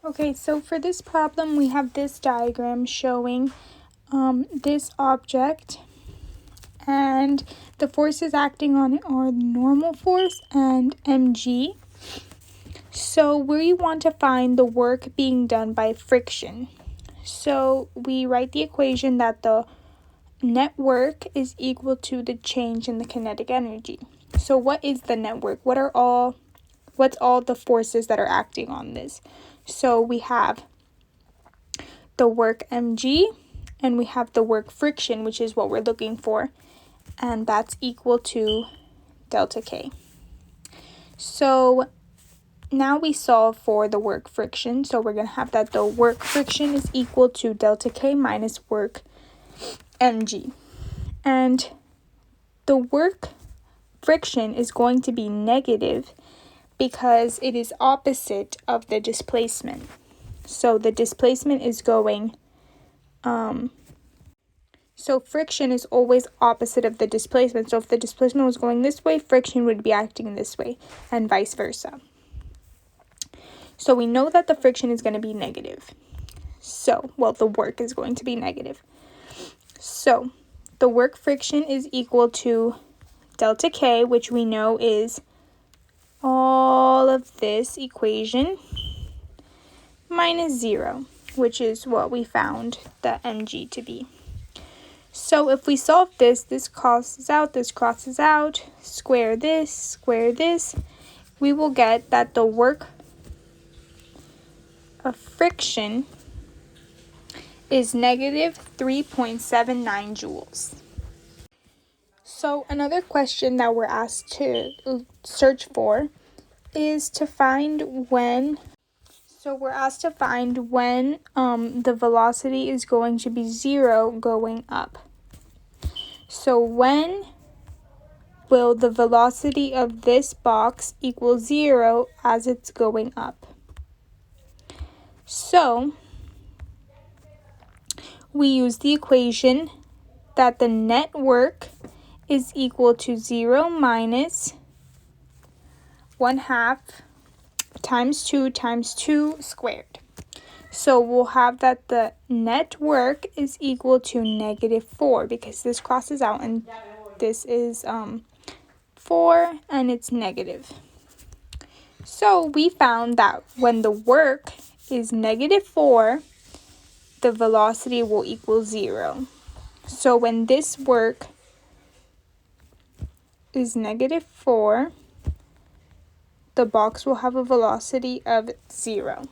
Okay, so for this problem, we have this diagram showing this object, and the forces acting on it are normal force and mg. So we want to find the work being done by friction. So we write the equation that the net work is equal to the change in the kinetic energy. So what is the net work? What's all the forces that are acting on this? So we have the work mg, and we have the work friction, which is what we're looking for, and that's equal to delta K. So now we solve for the work friction. So we're going to have that the work friction is equal to delta K minus work mg. And the work friction is going to be negative because it is opposite of the displacement. So the displacement is going, so friction is always opposite of the displacement. So if the displacement was going this way, friction would be acting this way, and vice versa. So we know that the friction is going to be negative. The work is going to be negative. So the work friction is equal to delta K, which we know is all of this equation minus 0, which is what we found the mg to be. So if we solve this, this crosses out, square this, we will get that the work of friction is negative 3.79 joules. So another question that we're asked to search for is to find when the velocity is going to be 0 going up. So when will the velocity of this box equal 0 as it's going up? So we use the equation that the net work is equal to 0 minus 1/2 times 2 squared. So we'll have that the net work is equal to negative 4 because this crosses out and this is 4 and it's negative. So we found that when the work is negative 4, the velocity will equal 0. So when this work is negative 4, the box will have a velocity of 0.